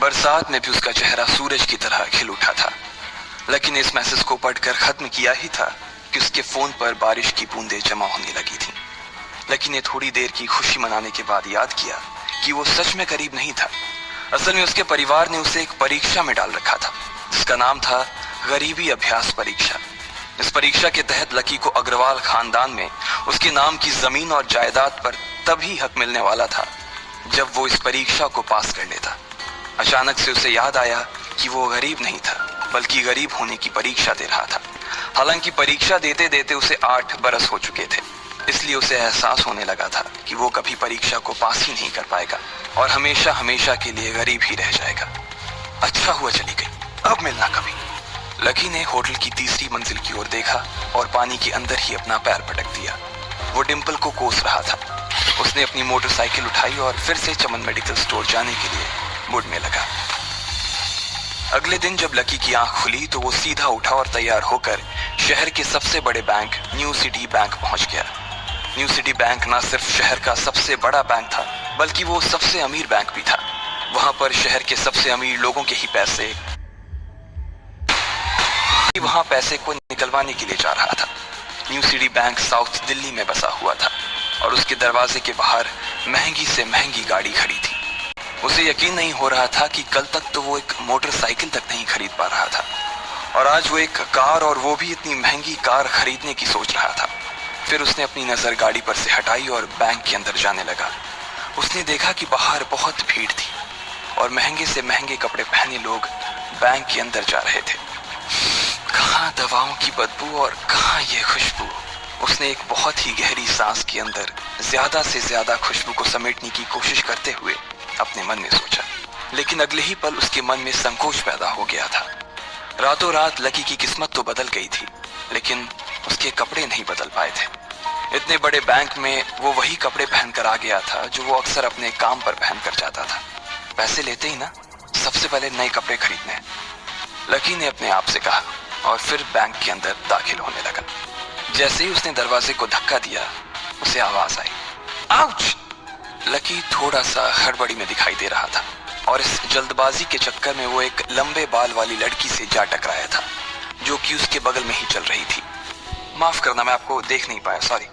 बरसात में भी उसका चेहरा सूरज की तरह खिल उठा था। लकी ने इस मैसेज को पढ़कर खत्म किया ही था कि उसके फोन पर बारिश की बूंदें जमा होने लगी थीं। लकी ने थोड़ी देर की खुशी मनाने के बाद याद किया कि वो सच में करीब नहीं था। असल में उसके परिवार ने उसे एक परीक्षा में डाल रखा था जिसका नाम था गरीबी अभ्यास परीक्षा। इस परीक्षा के तहत लकी को अग्रवाल खानदान में उसके नाम की जमीन और जायदाद पर तभी हक मिलने वाला था जब वो इस परीक्षा को पास कर लेता। अचानक से उसे याद आया कि वो गरीब नहीं था बल्कि गरीब होने की परीक्षा दे रहा था। हालांकि परीक्षा देते देते उसे 8 बरस हो चुके थे, इसलिए उसे एहसास होने लगा था कि वो कभी परीक्षा को पास ही नहीं कर पाएगा और हमेशा हमेशा के लिए गरीब ही रह जाएगा। अच्छा हुआ चली गई, अब मिलना कभी। लकी ने होटल की तीसरी मंजिल की ओर देखा और पानी के अंदर ही अपना पैर पटक दिया। वो डिंपल को कोस रहा था। उसने अपनी मोटरसाइकिल उठाई और फिर से चमन मेडिकल स्टोर जाने के लिए मुड़ में लगा। अगले दिन जब लकी की आंख खुली तो वो सीधा उठा और तैयार होकर शहर के सबसे बड़े बैंक न्यू सिटी बैंक पहुंच गया। न्यू सिटी बैंक न सिर्फ शहर का सबसे बड़ा बैंक था बल्कि वो सबसे अमीर बैंक भी था। वहां पर शहर के सबसे अमीर लोगों के ही पैसे वहां पैसे को निकलवाने के लिए जा रहा था। New city bank south Delhi में बसा हुआ था और उसके दरवाजे के बाहर महंगी से महंगी गाड़ी खड़ी थी। उसे यकीन नहीं हो रहा था कि कल तक तो वो एक मोटरसाइकिल तक नहीं खरीद पा रहा था और आज वो एक कार, और वो भी इतनी महंगी कार खरीदने की सोच रहा था। फिर उसने अपनी नजर गाड़ी पर से हटाई और बैंक के अंदर जाने लगा। उसने देखा कि बाहर बहुत भीड़ थी और महंगे से महंगे कपड़े पहने लोग बैंक के अंदर जा रहे थे। कहाँ दवाओं की बदबू और कहाँ ये खुशबू। उसने एक बहुत ही गहरी सांस के अंदर ज्यादा से ज्यादा खुशबू को समेटने की कोशिश करते हुए अपने मन में सोचा, लेकिन अगले ही पल उसके मन में संकोच पैदा हो गया था। रातों रात लकी की किस्मत तो बदल गई थी लेकिन उसके कपड़े नहीं बदल पाए थे। इतने बड़े बैंक में वो वही कपड़े पहनकर आ गया था जो वो अक्सर अपने काम पर पहनकर जाता था। पैसे लेते ही ना सबसे पहले नए कपड़े खरीदने हैं, लकी ने अपने आप से कहा और फिर बैंक के अंदर दाखिल होने लगा। जैसे ही उसने दरवाजे को धक्का दिया उसे आवाज आई, आउच! लकी थोड़ा सा हड़बड़ी में दिखाई दे रहा था और इस जल्दबाजी के चक्कर में वो एक लंबे बाल वाली लड़की से जा टकराया था जो कि उसके बगल में ही चल रही थी। माफ करना, मैं आपको देख नहीं पाया, सॉरी।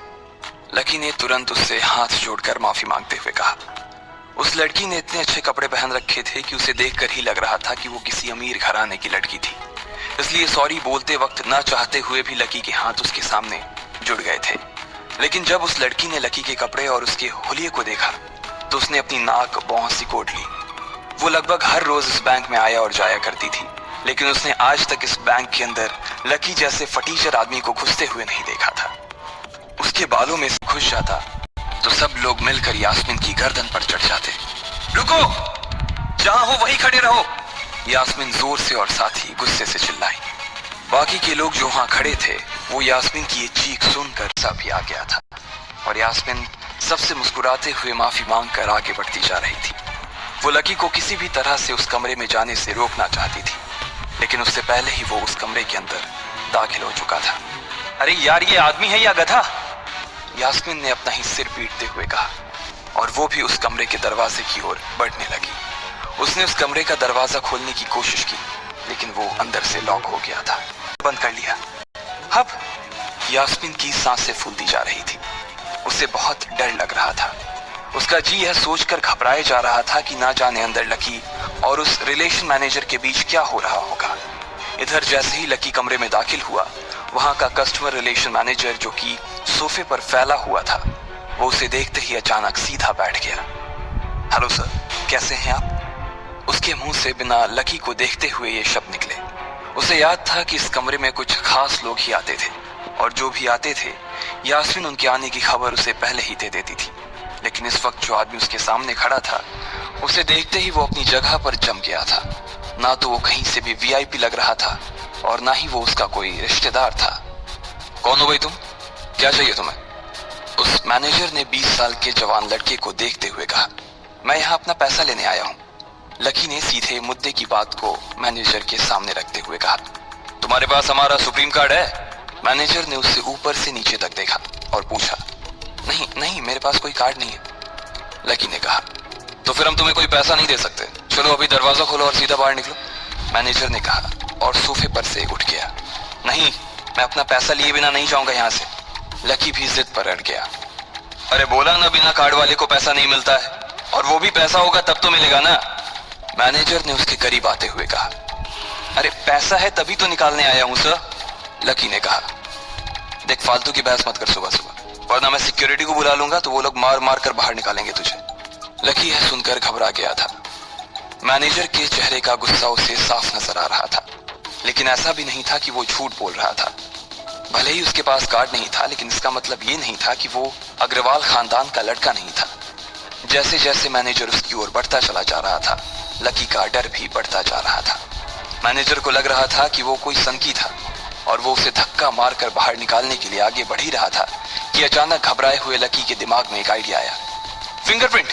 लकी ने तुरंत उससे हाथ जोड़कर माफी मांगते हुए कहा। उस लड़की ने इतने अच्छे कपड़े पहन रखे थे कि उसे देखकर ही लग रहा था कि वो किसी अमीर घराने की लड़की थी, इसलिए सॉरी बोलते वक्त ना चाहते हुए भी लकी के हाथ उसके सामने जुड़ गए थे। लेकिन जब उस लड़की ने लकी के कपड़े और उसके हुलिये को देखा तो उसने अपनी नाक भौं सिकोड़ ली। वो लगभग हर रोज इस बैंक में आया और जाया करती थी, लेकिन उसने आज तक इस बैंक के अंदर लकी जैसे फटीचर आदमी को घुसते हुए नहीं देखा था। उसके बालों में से घुस जाता तो सब लोग मिलकर यास्मीन की गर्दन पर चढ़ जाते। रुको, जहां हो वहीं खड़े रहो, यास्मीन जोर से और साथ ही गुस्से से चिल्लाई। बाकी के लोग जो वहां खड़े थे वो यास्मीन की ये चीख सुनकर सब भी आ गया था और यास्मीन सबसे मुस्कुराते हुए माफी मांगकर आगे बढ़ती जा रही थी। वो लकी को किसी भी तरह से उस कमरे में जाने से रोकना चाहती थी, लेकिन उससे पहले ही वो उस कमरे के अंदर दाखिल हो चुका था। अरे यार, ये आदमी है या गधा? यास्मीन ने अपना ही सिर पीटते हुए कहा और वो भी उस कमरे के दरवाजे की ओर बढ़ने लगी। उसने उस कमरे का दरवाजा खोलने की कोशिश की लेकिन वो अंदर से लॉक हो गया था। बंद कर लिया। अब यास्मीन की सांसें फूलती जा रही थी। उसे बहुत डर लग रहा था। उसका जी यह सोचकर घबराए जा रहा था कि ना जाने अंदर लकी और उस रिलेशन मैनेजर के बीच क्या हो रहा होगा। इधर जैसे ही लकी कमरे में दाखिल हुआ, वहां का कस्टमर रिलेशन मैनेजर जो कि सोफे पर फैला हुआ था, वो उसे देखते ही अचानक सीधा बैठ गया। हेलो सर, कैसे हैं आप? उसके मुंह से बिना लकी को देखते हुए ये शब्द निकले। उसे याद था कि इस कमरे में कुछ खास लोग ही आते थे और जो भी आते थे यास्मीन उनके आने की खबर उसे पहले ही दे देती थी। लेकिन इस वक्त जो आदमी उसके सामने खड़ा था, उसे देखते ही वो अपनी जगह पर जम गया था। ना तो वो कहीं से भी वीआईपी लग रहा था और ना ही वो उसका कोई रिश्तेदार था। कौन हो भाई तुम? क्या चाहिए तुम्हें? उस मैनेजर ने 20 साल के जवान लड़के को देखते हुए कहा। मैं यहाँ अपना पैसा लेने आया हूँ। लकी ने सीधे मुद्दे की बात को मैनेजर के सामने रखते हुए कहा। तुम्हारे पास हमारा सुप्रीम कार्ड है? मैनेजर ने उससे ऊपर से नीचे तक देखा और पूछा। नहीं, मेरे पास कोई कार्ड नहीं है, लकी ने कहा। तो फिर हम तुम्हें कोई पैसा नहीं दे सकते। चलो अभी दरवाजा खोलो और सीधा बाहर निकलो, मैनेजर ने कहा और सोफे पर से उठ गया। नहीं, मैं अपना पैसा लिए बिना नहीं जाऊंगा यहाँ से। लकी भी जिद पर अड़ गया। अरे बोला ना, बिना कार्ड वाले को पैसा नहीं मिलता है, और वो भी पैसा होगा तब तो मिलेगा ना, मैनेजर ने उसके करीब आते हुए कहा। अरे पैसा है तभी तो निकालने आया हूं सर, लकी ने कहा। देख, फालतू की बहस मत कर सुबह सुबह, वरना मैं सिक्योरिटी को बुला लूंगा तो वो लोग मार मार कर बाहर निकालेंगे तुझे। लकी यह सुनकर घबरा गया था। मैनेजर के चेहरे का गुस्सा उसे साफ नजर आ रहा था, लेकिन ऐसा भी नहीं था कि वो झूठ बोल रहा था। भले ही उसके पास कार्ड नहीं था, लेकिन इसका मतलब ये नहीं था कि वो अग्रवाल खानदान का लड़का नहीं था। जैसे जैसे मैनेजर उसकी ओर बढ़ता चला जा रहा था, लकी का डर भी बढ़ता जा रहा था। मैनेजर को लग रहा था कि वो कोई संकी था और वो उसे धक्का मारकर बाहर निकालने के लिए आगे बढ़ ही रहा था कि अचानक घबराए हुए लकी के दिमाग में एक आइडिया आया। फिंगरप्रिंट!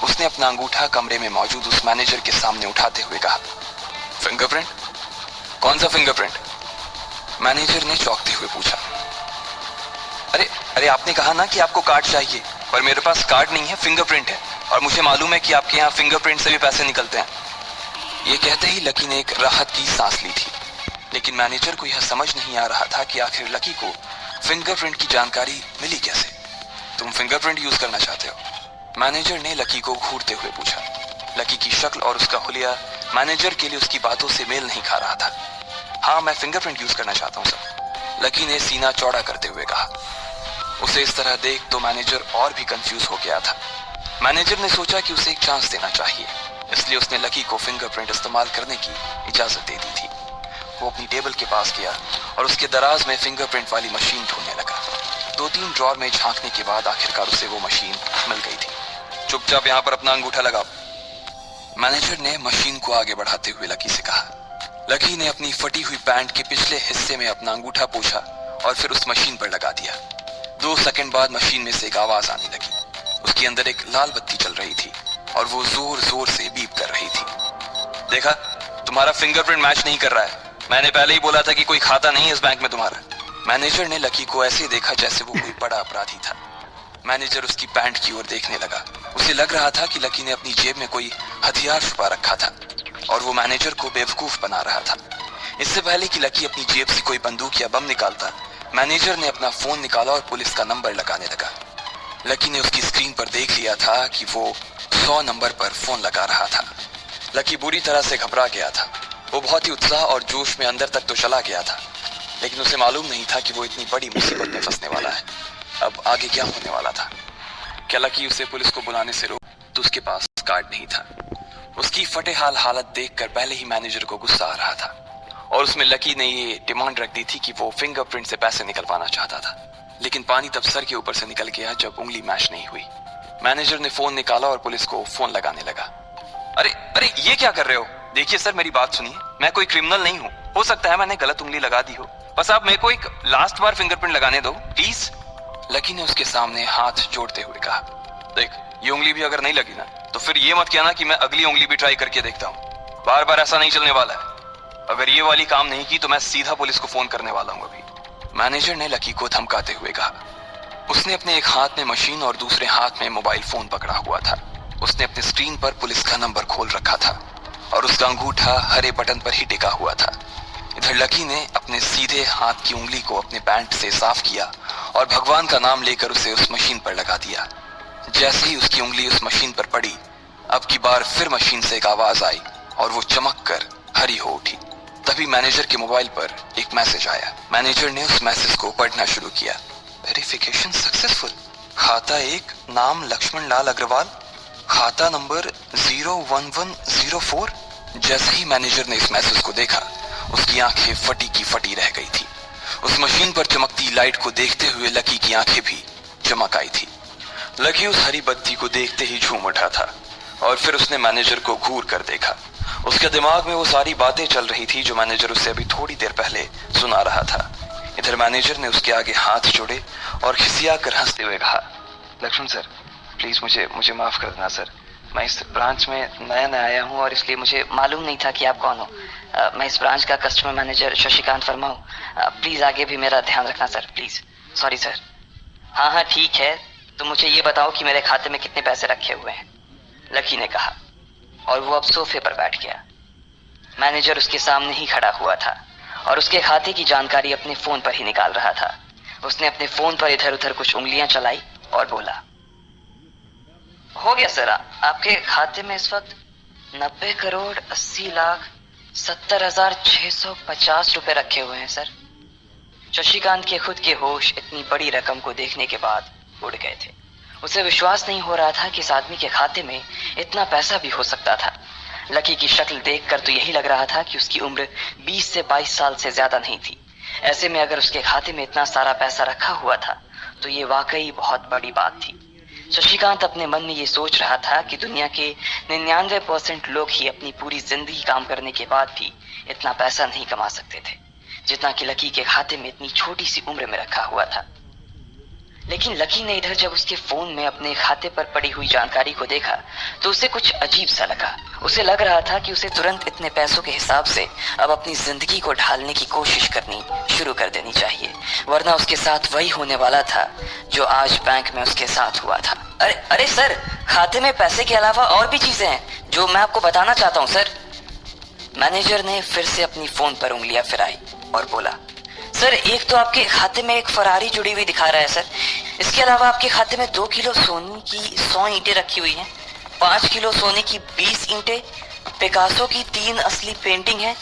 उसने अपना अंगूठा कमरे में मौजूद उस मैनेजर के सामने उठाते हुए कहा। फिंगरप्रिंट? कौन सा फिंगरप्रिंट? मैनेजर ने चौंकते हुए पूछा। अरे अरे आपने कहा ना कि आपको कार्ड चाहिए, पर मेरे पास कार्ड नहीं है, फिंगरप्रिंट है, और मुझे मालूम है कि आपके यहाँ फिंगरप्रिंट से भी पैसे निकलते हैं। ये कहते ही लकी ने एक राहत की सांस ली थी, लेकिन मैनेजर को यह समझ नहीं आ रहा था कि आखिर लकी को फिंगरप्रिंट की जानकारी मिली कैसे। तुम फिंगरप्रिंट यूज करना चाहते हो? मैनेजर ने लकी को घूरते हुए पूछा। लकी की शक्ल और उसका हुलिया मैनेजर के लिए उसकी बातों से मेल नहीं खा रहा था। हाँ, मैं फिंगरप्रिंट यूज करना चाहता हूँ सर, लकी ने सीना चौड़ा करते हुए कहा। उसे इस तरह देख तो मैनेजर और भी कंफ्यूज हो गया था। मैनेजर ने सोचा कि उसे एक चांस देना चाहिए, इसलिए उसने लकी को फिंगरप्रिंट इस्तेमाल करने की इजाजत दे दी थी। वो अपनी टेबल के पास गया और उसके दराज में फिंगरप्रिंट वाली मशीन ढूंढने लगा। 2-3 ड्रॉर में झांकने के बाद आखिरकार उसे वो मशीन मिल गई थी। चुपचाप यहाँ पर अपना अंगूठा लगाओ, मैनेजर ने मशीन को आगे बढ़ाते हुए लकी से कहा। लकी ने अपनी फटी हुई पैंट के पिछले हिस्से में अपना अंगूठा पोंछा और फिर उस मशीन पर लगा दिया। 2 सेकंड बाद मशीन में से एक आवाज आने लगी। उसके अंदर एक लाल बत्ती चल रही थी और वो जोर जोर से बीप कर रही थी। देखा, तुम्हारा फिंगरप्रिंट मैच नहीं कर रहा है, मैंने पहले ही बोला था कि कोई खाता नहीं है इस बैंक में तुम्हारा। मैनेजर ने लकी को ऐसे देखा जैसे वो कोई बड़ा अपराधी था। मैनेजर उसकी पैंट की ओर देखने लगा। उसे लग रहा था कि लकी ने अपनी जेब में कोई हथियार छुपा रखा था और वो मैनेजर को बेवकूफ बना रहा था। इससे पहले कि लकी अपनी जेब से कोई बंदूक या बम निकालता, मैनेजर ने अपना फोन निकाला और पुलिस का नंबर लगाने लगा। लकी ने उसकी स्क्रीन पर देख लिया था कि वो 100 नंबर पर फोन लगा रहा था। लकी बुरी तरह से घबरा गया था। वो बहुत ही उत्साह और जोश में अंदर तक तो चला गया था, लेकिन उसे मालूम नहीं था कि वो इतनी बड़ी मुसीबत में फंसने वाला है। अब आगे क्या होने वाला था? क्या लकी उसे पुलिस को बुलाने से रोक तो उसके पास कार्ड नहीं था। उसकी फटे हाल हालत देखकर पहले ही मैनेजर को गुस्सा आ रहा था और उसमें लकी ने ये डिमांड रख दी थी कि वो फिंगरप्रिंट से पैसे निकलवाना चाहता था। लेकिन पानी तब सर के ऊपर से निकल गया जब उंगली मैच नहीं हुई। मैनेजर ने फोन निकाला और पुलिस को फोन लगाने लगा। अरे अरे ये क्या कर रहे हो? देखिए सर, मेरी बात सुनिए, मैं कोई क्रिमिनल नहीं हूँ। हो सकता है मैंने गलत उंगली लगा दी हो, बस आप मेरे को एक लास्ट बार फिंगरप्रिंट लगाने दो प्लीज, लकी ने उसके सामने हाथ जोड़ते हुए कहा। देख, ये उंगली भी अगर नहीं लगी ना तो फिर ये मत कहना कि मैं अगली उंगली भी ट्राई करके देखता हूँ। बार बार ऐसा नहीं चलने वाला है। अगर ये वाली काम नहीं की तो मैं सीधा पुलिस को फोन करने वाला हूँ अभी, मैनेजर ने लकी को धमकाते हुए कहा। उसने अपने एक हाथ में मशीन और दूसरे हाथ में मोबाइल फोन पकड़ा हुआ था। उसने अपनी स्क्रीन पर पुलिस का नंबर खोल रखा था और उसका अंगूठा हरे बटन पर ही टिका हुआ था। इधर लकी ने अपने सीधे हाथ की उंगली को अपने पैंट से साफ किया और भगवान का नाम लेकर उसे उस मशीन पर लगा दिया। जैसे ही उसकी उंगली उस मशीन पर पड़ी, अब की बार फिर मशीन से एक आवाज आई और वो चमक कर हरी हो उठी। तभी मैनेजर के मोबाइल पर एक मैसेज आया। मैनेजर ने उस मैसेज को पढ़ना शुरू किया। Verification successful. खाता 1, नाम लक्ष्मण लाल अग्रवाल, खाता नंबर 01104। जैसे ही मैनेजर ने इस मैसेज को देखा, उसकी आंखें फटी की फटी रह गई थी। उस मशीन पर चमकती लाइट को देखते हुए लकी की आंखें भी चमक आई थी। लकी उस हरी बत्ती को देखते ही झूम उठा था और फिर उसने मैनेजर को घूर कर देखा। उसके दिमाग में वो सारी बातें चल रही थी जो मैनेजर उसे अभी थोड़ी देर पहले सुना रहा था। इधर मैनेजर ने उसके आगे हाथ जोड़े और खिसिया कर हंसते हुए कहा, लक्ष्मण सर, प्लीज मुझे माफ कर देना सर। मैं इस ब्रांच में नया आया हूँ और इसलिए मुझे मालूम नहीं था कि आप कौन हो। मैं इस ब्रांच का कस्टमर मैनेजर शशिकांत वर्मा हूँ। प्लीज आगे भी मेरा ध्यान रखना सर, प्लीज। Sorry sir. हाँ ठीक है, तो मुझे ये बताओ कि मेरे खाते में कितने पैसे रखे हुए हैं, लकी ने कहा। और वो अब सोफे पर बैठ गया। मैनेजर उसके सामने ही खड़ा हुआ था और उसके खाते की जानकारी अपने फोन पर ही निकाल रहा था। उसने अपने फोन पर इधर उधर कुछ उंगलियां चलाई और बोला, हो गया सर, आपके खाते में इस वक्त 90,80,70,650 रुपए रखे हुए हैं सर। शशिकांत के खुद के होश इतनी बड़ी रकम को देखने के बाद उड़ गए थे। उसे विश्वास नहीं हो रहा था कि इस आदमी के खाते में इतना पैसा भी हो सकता था। लकी की शक्ल देखकर तो यही लग रहा था कि उसकी उम्र 20 से 22 साल से ज्यादा नहीं थी। ऐसे में अगर उसके खाते में इतना सारा पैसा रखा हुआ था तो ये वाकई बहुत बड़ी बात थी। शशिकांत अपने मन में ये सोच रहा था कि दुनिया के 99% लोग ही अपनी पूरी जिंदगी काम करने के बाद भी इतना पैसा नहीं कमा सकते थे जितना कि लकी के खाते में इतनी छोटी सी उम्र में रखा हुआ था। लेकिन लकी ने इधर जब उसके फोन में अपने खाते पर पड़ी हुई जानकारी को देखा तो उसे कुछ अजीब सा लगा। उसे लग रहा था कि उसे तुरंत इतने पैसों के हिसाब से अब अपनी जिंदगी को ढालने की कोशिश करनी शुरू कर देनी चाहिए, वरना उसके साथ वही होने वाला था जो आज बैंक में उसके साथ हुआ था। अरे अरे सर, खाते में पैसे के अलावा और भी चीजें हैं जो मैं आपको बताना चाहता हूँ सर। मैनेजर ने फिर से अपनी फोन पर उंगलियां फिराई और बोला, सर एक तो आपके खाते में एक फरारी जुड़ी हुई दिखा रहा है सर। इसके अलावा आपके खाते में 2 किलो सोने की 100 ईंटें रखी हुई हैं, 5 किलो सोने की 20 ईंटें, पिकासो की 3 असली पेंटिंग है,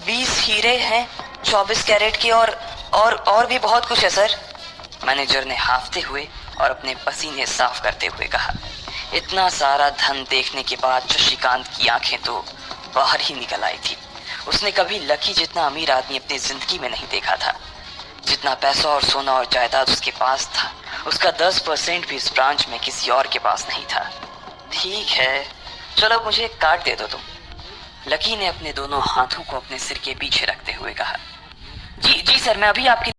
20 हीरे हैं 24 कैरेट के और भी बहुत कुछ है सर। मैनेजर ने हाफते हुए और अपने पसीने साफ करते हुए कहा। इतना सारा धन देखने के बाद शशिकांत की आंखें तो बाहर ही निकल आई थी। उसने कभी लकी जितना अमीर आदमी अपनी जिंदगी में नहीं देखा था। जितना पैसा और सोना और जायदाद उसके पास था उसका 10% भी इस ब्रांच में किसी और के पास नहीं था। ठीक है, चलो मुझे एक कार्ड दे दो तुम। लकी ने अपने दोनों हाथों को अपने सिर के पीछे रखते हुए कहा। जी जी सर, मैं अभी आपके